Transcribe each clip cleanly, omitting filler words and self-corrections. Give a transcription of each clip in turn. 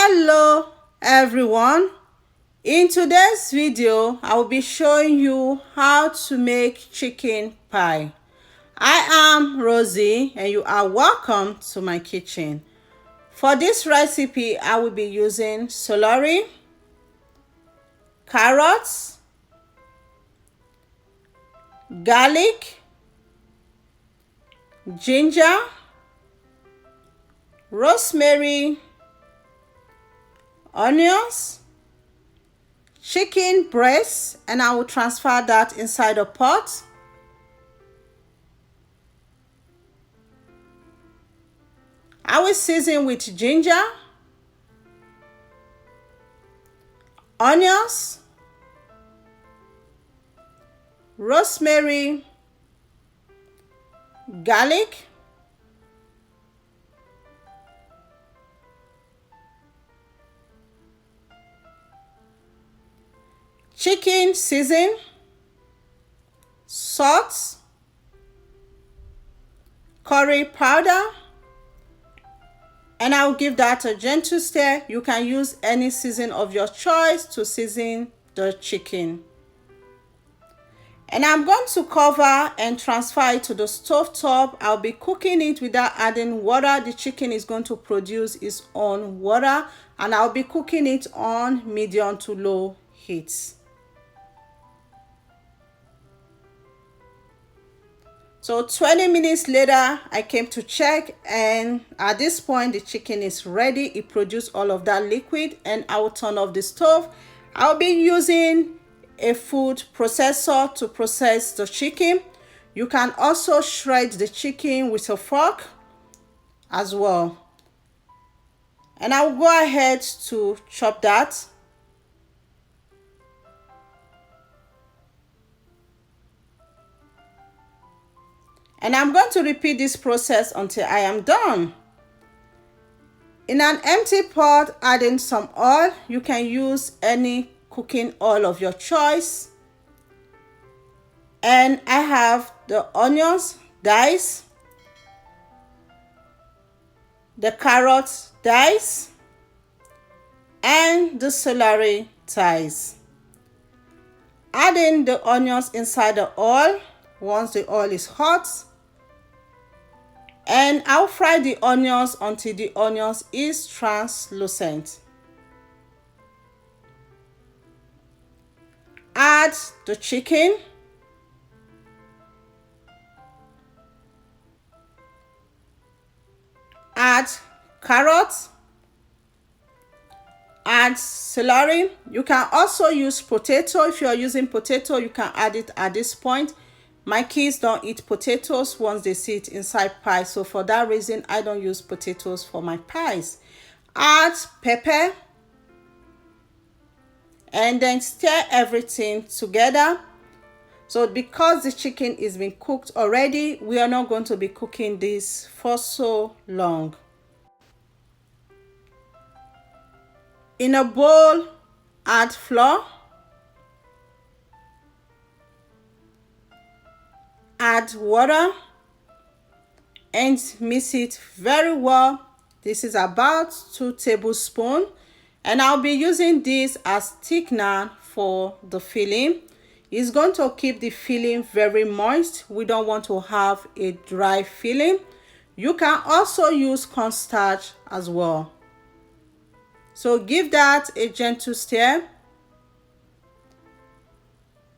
Hello everyone. In today's video, I will be showing you how to make chicken pie. I am Rosie and you are welcome to my kitchen. For this recipe, I will be using celery, carrots, garlic, ginger, rosemary, onions, chicken breast, and I will transfer that inside a pot. I will season with ginger, onions, rosemary, garlic, chicken season, salt, curry powder, and I'll give that a gentle stir. You can use any season of your choice to season the chicken. And I'm going to cover and transfer it to the stove top. I'll be cooking it without adding water. The chicken is going to produce its own water, and I'll be cooking it on medium to low heat. So 20 minutes later, I came to check, and at this point, the chicken is ready. It produced all of that liquid, and I will turn off the stove. I'll be using a food processor to process the chicken. You can also shred the chicken with a fork as well. And I'll go ahead to chop that. And I'm going to repeat this process until I am done. In an empty pot, add in some oil. You can use any cooking oil of your choice. And I have the onions diced, the carrots diced, and the celery diced. Add in the onions inside the oil once the oil is hot. And I'll fry the onions until the onions is translucent. Add the chicken. Add carrots. Add celery. You can also use potato. If you are using potato, you can add it at this point. My kids don't eat potatoes once they see it inside pie, so for that reason, I don't use potatoes for my pies. Add pepper, and then stir everything together. So because the chicken is being cooked already, we are not going to be cooking this for so long. In a bowl, add flour. Add water and mix it very well. This is about 2 tablespoons, and I'll be using this as thickener for the filling. It's going to keep the filling very moist. We don't want to have a dry filling. You can also use cornstarch as well. So give that a gentle stir.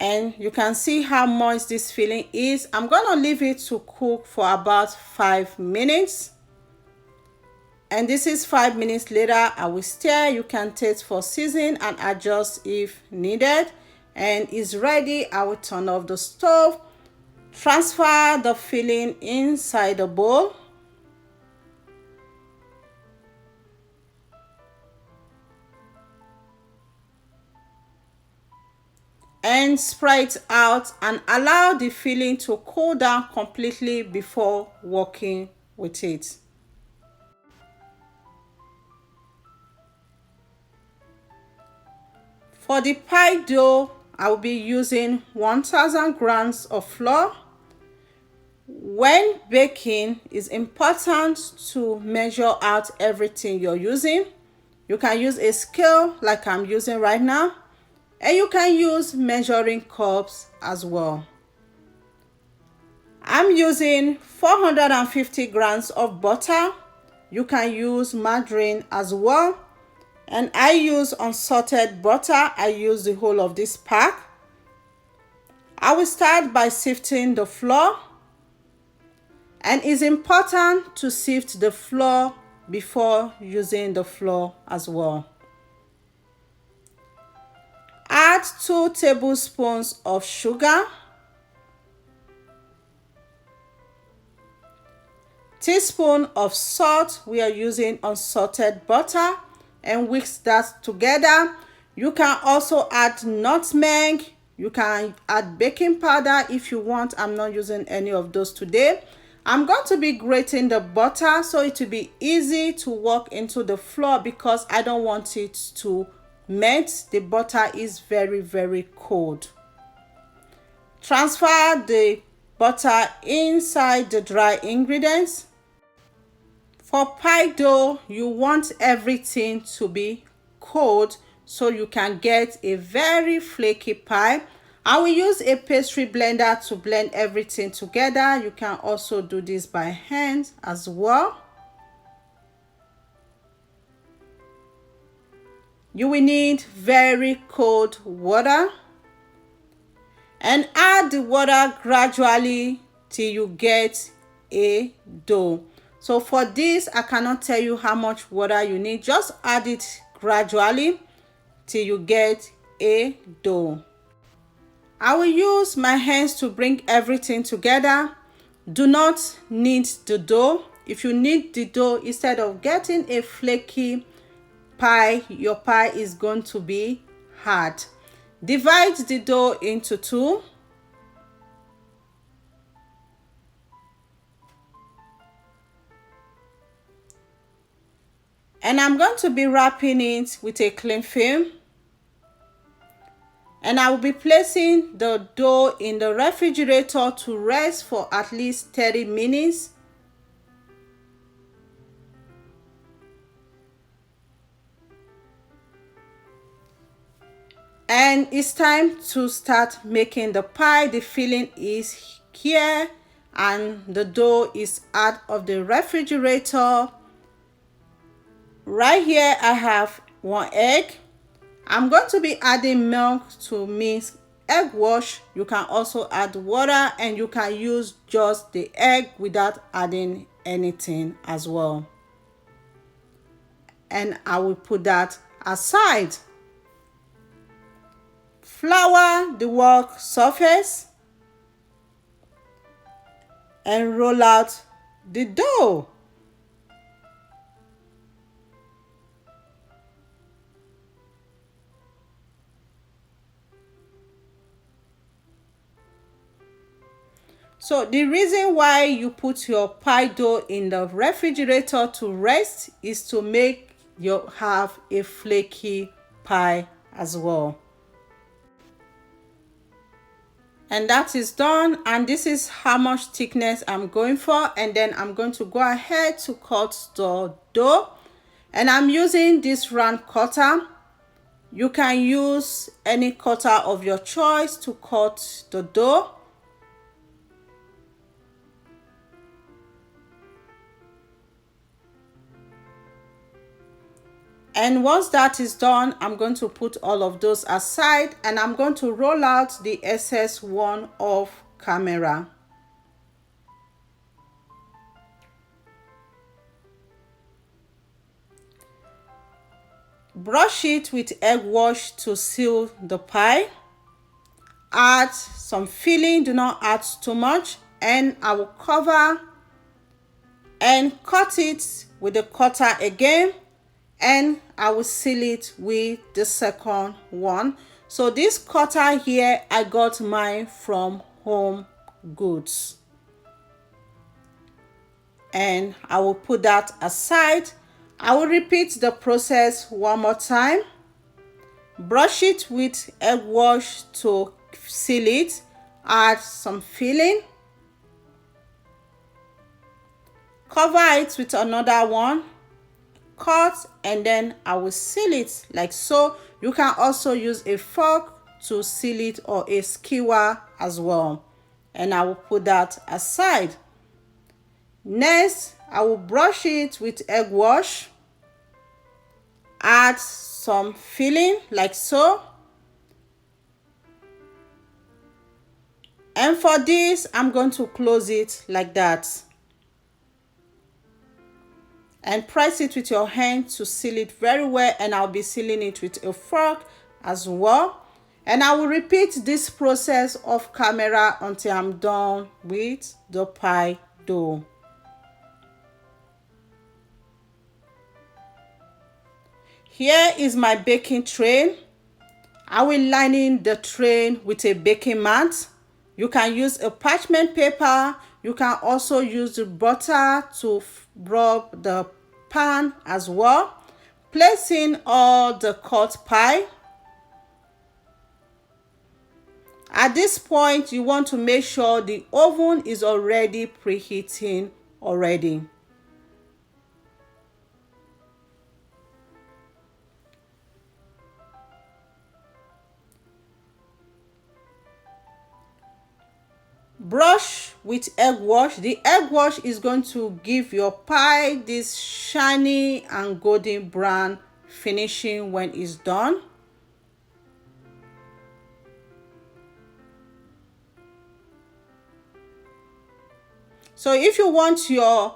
And you can see how moist this filling is. I'm going to leave it to cook for about 5 minutes. And this is 5 minutes later. I will stir. You can taste for season and adjust if needed. And it's ready. I will turn off the stove. Transfer the filling inside the bowl. And spread it out and allow the filling to cool down completely before working with it. For the pie dough, I will be using 1000 grams of flour. When baking, it's important to measure out everything you're using. You can use a scale like I'm using right now, and you can use measuring cups as well. I'm using 450 grams of butter. You can use margarine as well. And I use unsalted butter. I use the whole of this pack. I will start by sifting the flour. And it's important to sift the flour before using the flour as well. Add 2 tablespoons of sugar, teaspoon of salt. We are using unsalted butter, and mix that together. You can also add nutmeg. You can add baking powder if you want. I'm not using any of those today. I'm going to be grating the butter so it will be easy to work into the flour because I don't want it to melt. The butter is very, very cold. Transfer the butter inside the dry ingredients. For pie dough, you want everything to be cold so you can get a very flaky pie. I will use a pastry blender to blend everything together. You can also do this by hand as well. You will need very cold water, and add the water gradually till you get a dough. So for this, I cannot tell you how much water you need. Just add it gradually till you get a dough. I will use my hands to bring everything together. Do not knead the dough. If you knead the dough, instead of getting a flaky pie, your pie is going to be hard. Divide the dough into 2. And I'm going to be wrapping it with a cling film. And I will be placing the dough in the refrigerator to rest for at least 30 minutes. And it's time to start making the pie. The filling is here and the dough is out of the refrigerator. Right here I have 1 egg. I'm going to be adding milk to mix egg wash. You can also add water, and you can use just the egg without adding anything as well. And I will put that aside. Flour the work surface and roll out the dough. So the reason why you put your pie dough in the refrigerator to rest is to make you have a flaky pie as well. And that is done, and this is how much thickness I'm going for. And then I'm going to go ahead to cut the dough, and I'm using this round cutter. You can use any cutter of your choice to cut the dough. And once that is done, I'm going to put all of those aside, and I'm going to roll out the excess one off camera. Brush it with egg wash to seal the pie. Add some filling, do not add too much, and I will cover and cut it with the cutter again. And I will seal it with the second one. So this cutter here, I got mine from Home Goods. And I will put that aside. I will repeat the process one more time. Brush it with egg wash to seal it. Add some filling. Cover it with another one. cut and then I will seal it like so. You can also use a fork to seal it or a skewer as well. And I will put that aside. Next, I will brush it with egg wash. Add some filling like so. And for this, I'm going to close it like that. And press it with your hand to seal it very well. And I'll be sealing it with a fork as well. And I will repeat this process off camera until I'm done with the pie dough. Here is my baking tray. I will line the tray with a baking mat. You can use a parchment paper. You can also use the butter to rub the pan as well. Placing all the cut pie. At this point, you want to make sure the oven is already preheating already. Brush with egg wash. The egg wash is going to give your pie this shiny and golden brown finishing when it's done. So if you want your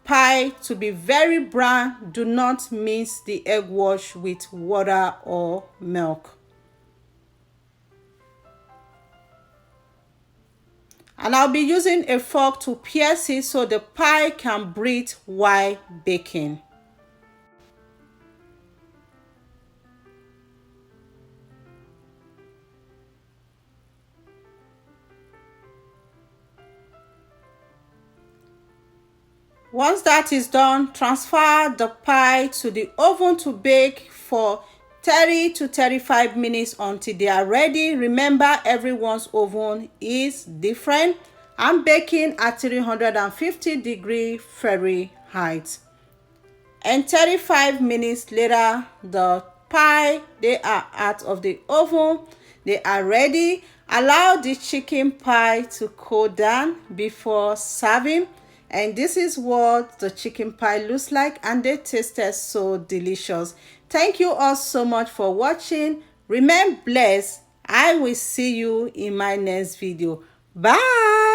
pie to be very brown, do not mix the egg wash with water or milk. And I'll be using a fork to pierce it so the pie can breathe while baking. Once that is done, transfer the pie to the oven to bake for 30 to 35 minutes until they are ready. Remember, everyone's oven is different. I'm baking at 350 Fahrenheit. And 35 minutes later, the pie, they are out of the oven. They are ready. Allow the chicken pie to cool down before serving. And this is what the chicken pie looks like, and they tasted so delicious. Thank you all so much for watching. Remain blessed. I will see you in my next video. Bye.